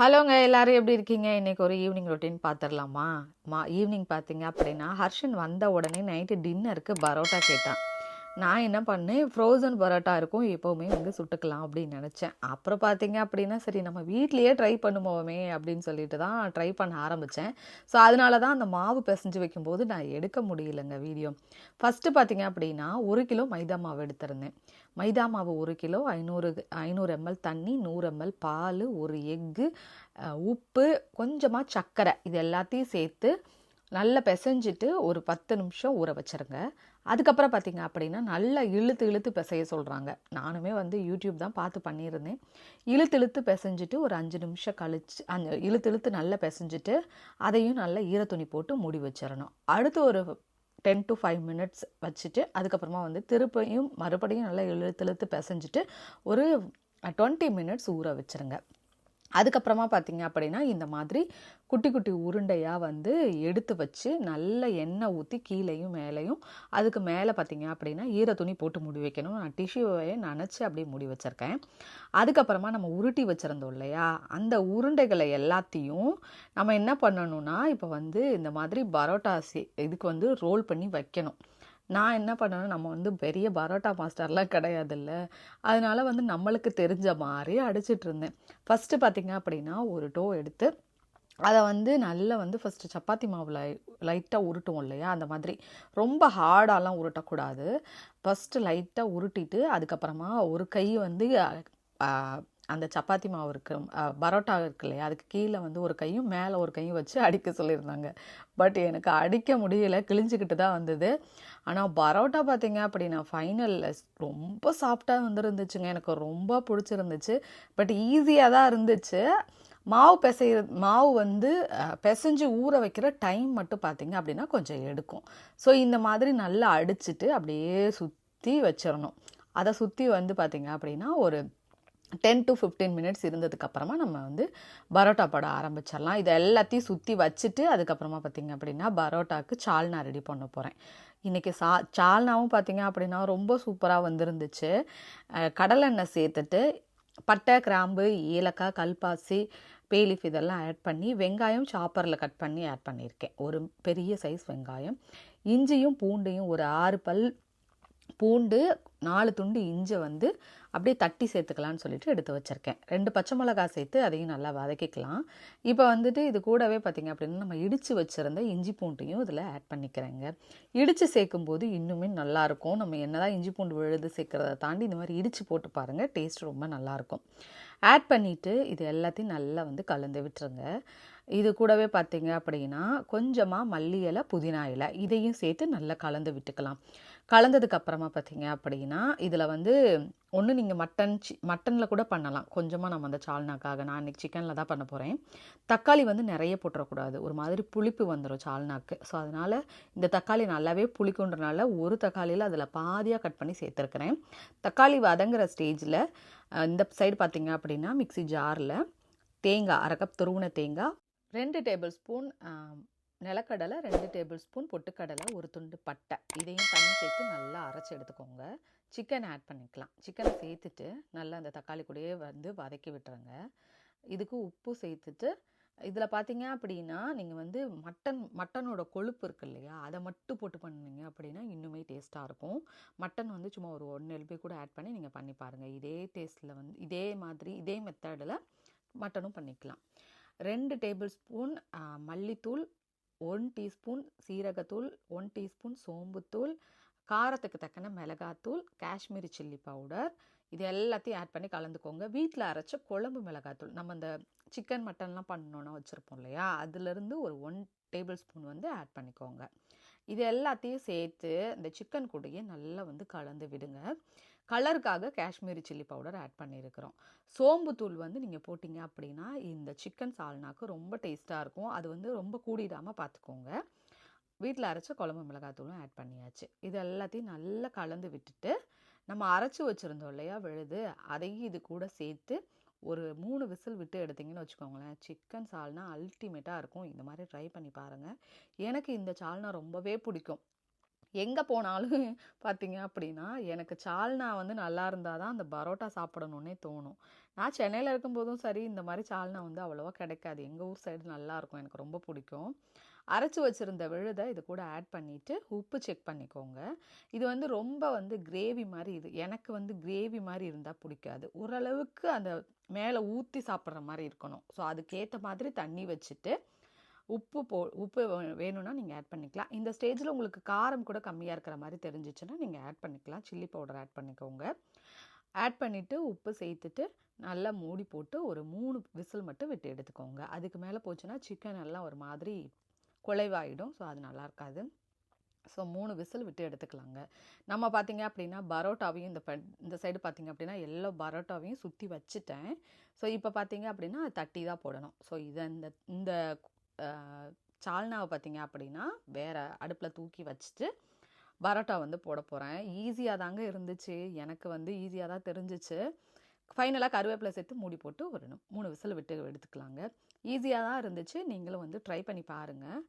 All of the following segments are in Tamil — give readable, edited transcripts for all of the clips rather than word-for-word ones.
ஹலோங்க, எல்லாரும் எப்படி இருக்கீங்க? இன்னைக்கு ஒரு ஈவினிங் ரொட்டீன் பார்த்துடலாமா? ஈவினிங் பார்த்தீங்க அப்படின்னா, ஹர்ஷன் வந்த உடனே நைட்டு டின்னருக்கு பரோட்டா கேட்டான். நான் என்ன பண்ணேன், ஃப்ரோசன் பரோட்டா இருக்கும், எப்போவுமே வந்து சுட்டுக்கலாம் அப்படின்னு நினச்சேன். அப்புறம் பார்த்தீங்க அப்படின்னா, சரி நம்ம வீட்லேயே ட்ரை பண்ணுவோமே அப்படின்னு சொல்லிட்டு தான் ட்ரை பண்ண ஆரம்பித்தேன். ஸோ அதனால தான் அந்த மாவு பிசைஞ்சு வைக்கும்போது நான் எடுக்க முடியலங்க வீடியோ. ஃபஸ்ட்டு பார்த்தீங்க அப்படின்னா 1 கிலோ மைதா மாவு எடுத்திருந்தேன். மைதா மாவு 1 கிலோ, 500 எம்எல் தண்ணி, 100 எம்எல் பால், ஒரு எக்கு, உப்பு, கொஞ்சமாக சர்க்கரை, இது எல்லாத்தையும் சேர்த்து நல்லா பிசைஞ்சிட்டு ஒரு 10 நிமிஷம் ஊற வச்சுருங்க. அதுக்கப்புறம் பார்த்தீங்க அப்படின்னா நல்லா இழுத்து இழுத்து பிசைய சொல்கிறாங்க. நானுமே வந்து யூடியூப் தான் பார்த்து பண்ணியிருந்தேன். இழுத்து இழுத்து பிசைஞ்சிட்டு ஒரு 5 நிமிஷம் கழிச்சு இழுத்து இழுத்து நல்லா பிசைஞ்சிட்டு அதையும் நல்லா ஈரத்துணி போட்டு மூடி வச்சிடணும். அடுத்து ஒரு 10 to 5 மினிட்ஸ் வச்சுட்டு அதுக்கப்புறமா வந்து மறுபடியும் நல்லா இழுத்து இழுத்து பிசைஞ்சிட்டு ஒரு 20 மினிட்ஸ் ஊற வச்சுருங்க. அதுக்கப்புறமா பார்த்தீங்க அப்படின்னா இந்த மாதிரி குட்டி குட்டி உருண்டையாக வந்து எடுத்து வச்சு நல்ல எண்ணெய் ஊற்றி கீழேயும் மேலேயும் அதுக்கு மேலே பார்த்தீங்க அப்படின்னா ஈரத்துணி போட்டு மூடி வைக்கணும். நான் டிஷ்யூவை நனைச்சி அப்படியே மூடி வச்சுருக்கேன். அதுக்கப்புறமா நம்ம உருட்டி வச்சுருந்தோம் இல்லையா, அந்த உருண்டைகளை எல்லாத்தையும் நம்ம என்ன பண்ணணும்னா இப்போ வந்து இந்த மாதிரி பரோட்டா இதுக்கு வந்து ரோல் பண்ணி வைக்கணும். நான் என்ன பண்ணேன்னா, நம்ம வந்து பெரிய பரோட்டா மாஸ்டர்லாம் கிடையாதுல்ல, அதனால வந்து நம்மளுக்கு தெரிஞ்ச மாதிரி அடிச்சிட்டு இருந்தேன். ஃபஸ்ட்டு பார்த்தீங்க அப்படின்னா ஒரு டோ எடுத்து அதை வந்து நல்லா வந்து ஃபஸ்ட்டு சப்பாத்தி மாவில் லைட்டாக உருட்டுவோம் இல்லையா, அந்த மாதிரி ரொம்ப ஹார்டாலாம் உருட்டக்கூடாது. ஃபஸ்ட்டு லைட்டாக உருட்டிட்டு அதுக்கப்புறமா ஒரு கை வந்து அந்த சப்பாத்தி மாவு இருக்கு, பரோட்டா இருக்கு இல்லையா, அதுக்கு கீழே வந்து ஒரு கையும் மேலே ஒரு கையும் வச்சு அடிக்க சொல்லியிருந்தாங்க. பட் எனக்கு அடிக்க முடியல, கிழிஞ்சிக்கிட்டு தான் வந்தது. ஆனால் பரோட்டா பார்த்தீங்க அப்படின்னா ஃபைனலில் ரொம்ப சாஃப்டாக வந்துருந்துச்சுங்க. எனக்கு ரொம்ப பிடிச்சிருந்துச்சு. பட் ஈஸியாக தான் இருந்துச்சு. மாவு வந்து பிசைஞ்சு ஊற வைக்கிற டைம் மட்டும் பார்த்தீங்க அப்படின்னா கொஞ்சம் எடுக்கும். ஸோ இந்த மாதிரி நல்லா அடிச்சுட்டு அப்படியே சுற்றி வச்சிடணும். அதை சுற்றி வந்து பார்த்தீங்க அப்படின்னா ஒரு 10 to 15 மினிட்ஸ் இருந்ததுக்கப்புறமா நம்ம வந்து பரோட்டா போட ஆரம்பிச்சிடலாம். இதை எல்லாத்தையும் சுற்றி வச்சுட்டு அதுக்கப்புறமா பார்த்தீங்க அப்படின்னா பரோட்டாவுக்கு சால்னா ரெடி பண்ண போகிறேன். இன்றைக்கி சால்னாவும் பார்த்தீங்க அப்படின்னா ரொம்ப சூப்பராக வந்துருந்துச்சு. கடலெண்ணெய் சேர்த்துட்டு பட்டை, கிராம்பு, ஏலக்காய், கல்பாசி, பேலீஃப் இதெல்லாம் ஆட் பண்ணி வெங்காயம் சாப்பரில் கட் பண்ணி ஆட் பண்ணியிருக்கேன். ஒரு பெரிய சைஸ் வெங்காயம், இஞ்சியும் பூண்டையும் ஒரு 6 பல் பூண்டு, 4 துண்டு இஞ்சி வந்து அப்படியே தட்டி சேர்த்துக்கலான்னு சொல்லிட்டு எடுத்து வச்சுருக்கேன். 2 பச்சை மிளகாய் சேர்த்து அதையும் நல்லா வதக்கிக்கலாம். இப்போ வந்துட்டு இது கூடவே பார்த்திங்க அப்படின்னா நம்ம இடித்து வச்சுருந்த இஞ்சி பூண்டையும் இதில் ஆட் பண்ணிக்கிறேங்க. இடித்து சேர்க்கும்போது இன்னுமே நல்லாயிருக்கும். நம்ம என்னதான் இஞ்சி பூண்டு விழுது சேர்க்குறத தாண்டி இந்த மாதிரி இடித்து போட்டு பாருங்கள், டேஸ்ட் ரொம்ப நல்லாயிருக்கும். ஆட் பண்ணிவிட்டு இது எல்லாத்தையும் நல்லா வந்து கலந்து விட்டுருங்க. இது கூடவே பார்த்தீங்க அப்படின்னா கொஞ்சமாக மல்லி இலை, புதினா இலை இதையும் சேர்த்து நல்லா கலந்து விட்டுக்கலாம். கலந்ததுக்கப்புறமா பார்த்தீங்க அப்படின்னா இதில் வந்து ஒன்று நீங்கள் மட்டனில் கூட பண்ணலாம். கொஞ்சமாக நம்ம அந்த சால்னாக்காக, நான் இன்றைக்கி சிக்கனில் தான் பண்ண போகிறேன். தக்காளி வந்து நிறைய போட்டுறக்கூடாது, ஒரு மாதிரி புளிப்பு வந்துடும் சால்னாக்கு. ஸோ அதனால் இந்த தக்காளி நல்லாவே புளிக்குன்றனால ஒரு தக்காளியில் அதில் பாதியாக கட் பண்ணி சேர்த்துருக்கிறேன். தக்காளி வதங்குற ஸ்டேஜில் இந்த சைடு பார்த்தீங்க அப்படின்னா மிக்ஸி ஜாரில் தேங்காய், 1/2 கப் துருவின தேங்காய், 2 டேபிள் ஸ்பூன் நிலக்கடலை, 2 டேபிள் ஸ்பூன் பொட்டுக்கடலை, ஒரு துண்டு பட்டை, இதையும் தண்ணி சேர்த்து நல்லா அரைச்சி எடுத்துக்கோங்க. சிக்கன் ஆட் பண்ணிக்கலாம். சிக்கனை சேர்த்துட்டு நல்லா அந்த தக்காளி கூடயே வந்து வதக்கி விட்டுருங்க. இதுக்கு உப்பு சேர்த்துட்டு இதில் பார்த்தீங்க அப்படின்னா நீங்கள் வந்து மட்டனோட கொழுப்பு இருக்கு இல்லையா, அதை மட்டும் போட்டு பண்ணிங்க அப்படின்னா இன்னுமே டேஸ்ட்டாக இருக்கும். மட்டன் வந்து சும்மா ஒரு 1 எல்பி கூட ஆட் பண்ணி நீங்கள் பண்ணி பாருங்கள். இதே டேஸ்ட்டில் வந்து இதே மெத்தடில் மட்டனும் பண்ணிக்கலாம். 2 டேபிள் ஸ்பூன் மல்லித்தூள், 1 டீஸ்பூன் சீரகத்தூள், 1 டீஸ்பூன் சோம்புத்தூள், காரத்துக்கு தக்கன மிளகாத்தூள், காஷ்மீரி சில்லி பவுடர், இது எல்லாத்தையும் ஆட் பண்ணி கலந்துக்கோங்க. வீட்டில் அரைச்ச குழம்பு மிளகாத்தூள், நம்ம இந்த சிக்கன் மட்டன்லாம் பண்ணோன்னா வச்சுருப்போம் இல்லையா, அதுலேருந்து ஒரு 1 டேபிள் ஸ்பூன் வந்து ஆட் பண்ணிக்கோங்க. இது எல்லாத்தையும் சேர்த்து இந்த சிக்கன் கூடயே நல்லா வந்து கலந்து விடுங்க. கலருக்காக காஷ்மீரி சில்லி பவுடர் ஆட் பண்ணியிருக்கிறோம். சோம்புத்தூள் வந்து நீங்கள் போட்டிங்க அப்படின்னா இந்த சிக்கன் சால்னாக்கு ரொம்ப டேஸ்ட்டாக இருக்கும். அது வந்து ரொம்ப கூடிடாமல் பார்த்துக்கோங்க. வீட்டில் அரைச்ச குழம்பு மிளகாத்தூளும் ஆட் பண்ணியாச்சு. இது எல்லாத்தையும் நல்லா கலந்து விட்டுட்டு நம்ம அரைச்சி வச்சுருந்தோம் இல்லையா விழுது, அதையும் இது கூட சேர்த்து ஒரு 3 விசில் விட்டு எடுத்திங்கன்னு வச்சுக்கோங்களேன், சிக்கன் சால்னா அல்டிமேட்டாக இருக்கும். இந்த மாதிரி ட்ரை பண்ணி பாருங்கள். எனக்கு இந்த சால்னா ரொம்பவே பிடிக்கும். எங்கே போனாலும் பார்த்தீங்க அப்படின்னா எனக்கு சால்னா வந்து நல்லா இருந்தால் தான் அந்த பரோட்டா சாப்பிடணுன்னே தோணும். நான் சென்னையில் இருக்கும்போதும் சரி இந்த மாதிரி சால்னா வந்து அவ்வளோவா கிடைக்காது. எங்கள் ஊர் சைடு நல்லாயிருக்கும், எனக்கு ரொம்ப பிடிக்கும். அரைச்சி வச்சுருந்த விழுதை இது கூட ஆட் பண்ணிவிட்டு உப்பு செக் பண்ணிக்கோங்க. இது வந்து ரொம்ப வந்து கிரேவி மாதிரி, இது எனக்கு வந்து கிரேவி மாதிரி இருந்தால் பிடிக்காது. ஓரளவுக்கு அந்த மேலே ஊற்றி சாப்பிட்ற மாதிரி இருக்கணும். ஸோ அதுக்கேற்ற மாதிரி தண்ணி வச்சுட்டு உப்பு வேணும்னா நீங்கள் ஆட் பண்ணிக்கலாம். இந்த ஸ்டேஜில் உங்களுக்கு காரம் கூட கம்மியாக இருக்கிற மாதிரி தெரிஞ்சிச்சுன்னா நீங்கள் ஆட் பண்ணிக்கலாம். சில்லி பவுடர் ஆட் பண்ணிக்கோங்க. ஆட் பண்ணிவிட்டு உப்பு சேர்த்துட்டு நல்லா மூடி போட்டு ஒரு 3 விசில் மட்டும் விட்டு எடுத்துக்கோங்க. அதுக்கு மேலே போச்சுன்னா சிக்கன் எல்லாம் ஒரு மாதிரி குலைவாயிடும். ஸோ அது நல்லா இருக்காது. ஸோ 3 விசில் விட்டு எடுத்துக்கலாங்க. நம்ம பார்த்தீங்க அப்படின்னா பரோட்டாவையும் இந்த சைடு பார்த்தீங்க அப்படின்னா எல்லா பரோட்டாவையும் சுற்றி வச்சுட்டேன். ஸோ இப்போ பார்த்தீங்க அப்படின்னா தட்டி தான் போடணும். ஸோ இதை இந்த சால்னாவை பார்த்தீங்க அப்படின்னா வேறு அடுப்பில் தூக்கி வச்சுட்டு பரோட்டா வந்து போட போகிறேன். ஈஸியாக தாங்க இருந்துச்சு, எனக்கு வந்து ஈஸியாக தான் தெரிஞ்சிச்சு. ஃபைனலாக கருவேப்பிலை சேர்த்து மூடி போட்டு ஒரு 3 விசில் விட்டு எடுத்துக்கலாங்க. ஈஸியாக தான் இருந்துச்சு, நீங்களும் வந்து ட்ரை பண்ணி பாருங்கள்.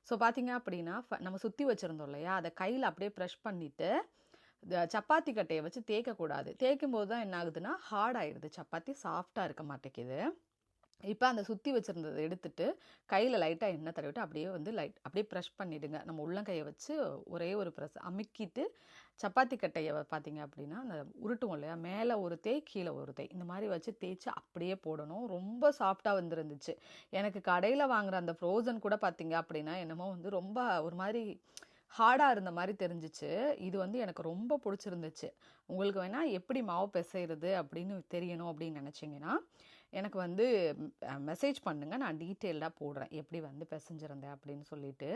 ஸோ பார்த்தீங்க அப்படின்னா நம்ம சுற்றி வச்சுருந்தோம் இல்லையா, அதை கையில் அப்படியே ப்ரெஷ் பண்ணிவிட்டு சப்பாத்தி கட்டையை வச்சு தேய்க்கக்கூடாது. தேய்க்கும் போது தான் என்ன ஆகுதுன்னா ஹார்ட் ஆகிடுது, சப்பாத்தி சாஃப்டாக இருக்க மாட்டேங்குது. இப்போ அந்த சுற்றி வச்சுருந்ததை எடுத்துட்டு கையில் லைட்டாக எண்ணெய் தடவிட்டு அப்படியே வந்து அப்படியே ப்ரெஷ் பண்ணிவிடுங்க. நம்ம உள்ளங்கையை வச்சு ஒரே ஒரு ப்ரெஸ் அமுக்கிட்டு சப்பாத்தி கட்டையை பார்த்தீங்க அப்படின்னா அந்த உருட்டுவோம் இல்லையா, மேலே ஒரு தேய் கீழே ஒரு தேய் இந்த மாதிரி வச்சு தேய்ச்சி அப்படியே போடணும். ரொம்ப சாஃப்டாக வந்துருந்துச்சு. எனக்கு கடையில் வாங்குகிற அந்த ஃப்ரோசன் கூட பார்த்தீங்க அப்படின்னா என்னமோ வந்து ரொம்ப ஒரு மாதிரி ஹார்டாக இருந்த மாதிரி தெரிஞ்சிச்சு. இது வந்து எனக்கு ரொம்ப பிடிச்சிருந்துச்சு. உங்களுக்கு வேணால் எப்படி மாவு பிசைகிறது அப்படின்னு தெரியணும் அப்படின்னு நினச்சிங்கன்னா எனக்கு வந்து மெசேஜ் பண்ணுங்கள், நான் டீட்டெயில்டாக போடுறேன் எப்படி வந்து பிசைஞ்சிருந்தேன் அப்படின்னு சொல்லிட்டு.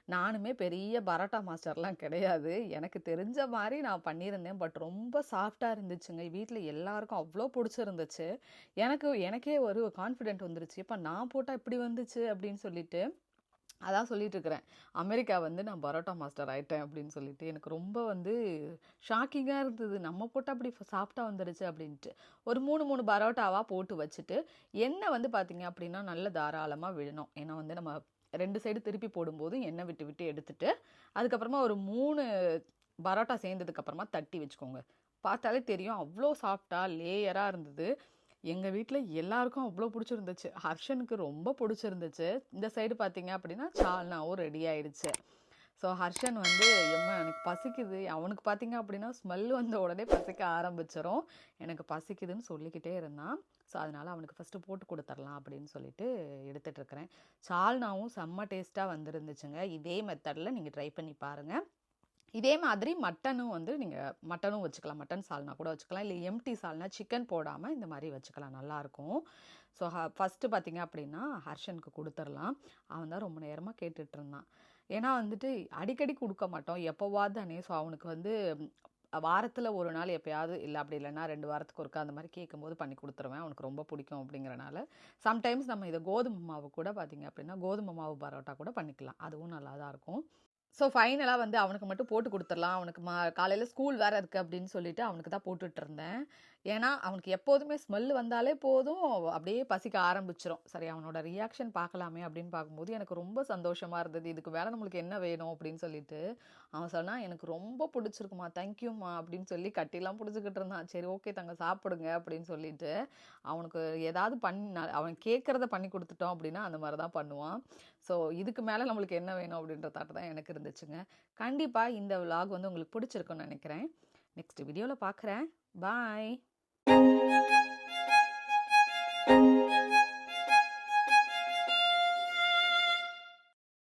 நானுமே பெரிய பரோட்டா மாஸ்டர்லாம் கிடையாது, எனக்கு தெரிஞ்ச மாதிரி நான் பண்ணியிருந்தேன். பட் ரொம்ப சாஃப்டாக இருந்துச்சுங்க. வீட்டில் எல்லாருக்கும் அவ்வளோ பிடிச்சிருந்துச்சு. எனக்கே ஒரு கான்ஃபிடென்ட் வந்துருச்சு, இப்போ நான் போட்டால் இப்படி வந்துச்சு அப்படின்னு சொல்லிட்டு. அதான் சொல்லிட்டு இருக்கிறேன், அமெரிக்கா வந்து நான் பரோட்டா மாஸ்டர் ஆகிட்டேன் அப்படின்னு சொல்லிட்டு. எனக்கு ரொம்ப வந்து ஷாக்கிங்காக இருந்தது, நம்ம போட்டால் அப்படி சாஃப்டாக வந்துடுச்சு அப்படின்ட்டு. ஒரு 3 பரோட்டாவாக போட்டு வச்சுட்டு எண்ணெய் வந்து பார்த்திங்க அப்படின்னா நல்ல தாராளமாக விழணும். ஏன்னா வந்து நம்ம 2 சைடு திருப்பி போடும்போது எண்ணெய் விட்டு விட்டு எடுத்துட்டு அதுக்கப்புறமா ஒரு 3 பரோட்டா சேர்ந்ததுக்கப்புறமா தட்டி வச்சுக்கோங்க. பார்த்தாலே தெரியும் அவ்வளோ சாஃப்டாக லேயராக இருந்தது. எங்கள் வீட்டில் எல்லாருக்கும் அவ்வளோ பிடிச்சிருந்துச்சு. ஹர்ஷனுக்கு ரொம்ப பிடிச்சிருந்துச்சு. இந்த சைடு பார்த்தீங்க அப்படின்னா சால்னாவும் ரெடி ஆயிடுச்சு. ஸோ ஹர்ஷன் வந்து எம்மா எனக்கு பசிக்குது, அவனுக்கு பார்த்தீங்க அப்படின்னா ஸ்மெல் வந்த உடனே பசிக்க ஆரம்பிச்சிடும். எனக்கு பசிக்குதுன்னு சொல்லிக்கிட்டே இருந்தான். ஸோ அதனால் அவனுக்கு ஃபஸ்ட்டு போட்டு கொடுத்துர்லாம் அப்படின்னு சொல்லிட்டு எடுத்துகிட்ருக்கிறேன். சால்னாவும் செம்ம டேஸ்ட்டாக வந்துருந்துச்சுங்க. இதே மெத்தடில் நீங்கள் ட்ரை பண்ணி பாருங்கள். இதே மாதிரி மட்டனும் வந்து நீங்கள் மட்டனும் வச்சுக்கலாம், மட்டன் சால்னா கூட வச்சுக்கலாம். இல்லை எம்டி சால்னா சிக்கன் போடாமல் இந்த மாதிரி வச்சுக்கலாம், நல்லாயிருக்கும். ஸோ ஃபஸ்ட்டு பார்த்திங்க அப்படின்னா ஹர்ஷனுக்கு கொடுத்துர்லாம். அவன் தான் ரொம்ப நேரமாக கேட்டுட்ருந்தான். ஏன்னா வந்துட்டு அடிக்கடி கொடுக்க மாட்டோம், எப்போவாது தானே. ஸோ அவனுக்கு வந்து வாரத்தில் ஒரு நாள் எப்போயாவது, இல்லை அப்படி இல்லைன்னா 2 வாரத்துக்கு ஒருக்கா அந்த மாதிரி கேட்கும்போது பண்ணி கொடுத்துருவேன். அவனுக்கு ரொம்ப பிடிக்கும் அப்படிங்கிறனால. சம்டைம்ஸ் நம்ம இதை கோதுமை மாவு கூட பார்த்திங்க அப்படின்னா கோதுமை மாவு பரோட்டா கூட பண்ணிக்கலாம், அதுவும் நல்லா தான் இருக்கும். ஸோ ஃபைனலாக வந்து அவனுக்கு மட்டும் போட்டு கொடுத்துடலாம். அவனுக்கு காலையில் ஸ்கூல் வேறு இருக்குது அப்படின்னு சொல்லிட்டு அவனுக்கு தான் போட்டுட்ருந்தேன். ஏன்னா அவனுக்கு எப்போதுமே ஸ்மெல் வந்தாலே போதும் அப்படியே பசிக்க ஆரம்பிச்சிடும். சரி அவனோட ரியாக்ஷன் பார்க்கலாமே அப்படின்னு பார்க்கும்போது எனக்கு ரொம்ப சந்தோஷமாக இருந்தது. இதுக்கு வேறு நம்மளுக்கு என்ன வேணும் அப்படின்னு சொல்லிட்டு அவன் சொன்னான், எனக்கு ரொம்ப பிடிச்சிருக்குமா, தேங்க்யூம்மா அப்படின்னு சொல்லி கட்டிலாம் பிடிச்சிக்கிட்டு இருந்தான். சரி ஓகே தங்க சாப்பிடுங்க அப்படின்னு சொல்லிட்டு அவனுக்கு ஏதாவது அவன் கேட்குறத பண்ணி கொடுத்துட்டோம் அப்படின்னா அந்த மாதிரி தான் பண்ணுவான். ஸோ இதுக்கு மேலே நம்மளுக்கு என்ன வேணும் அப்படின்ற தாட் தான் எனக்கு இருந்துச்சுங்க. கண்டிப்பாக இந்த விலாக் வந்து உங்களுக்கு பிடிச்சிருக்குன்னு நினைக்கிறேன். நெக்ஸ்ட் வீடியோவில் பார்க்குறேன். பாய்.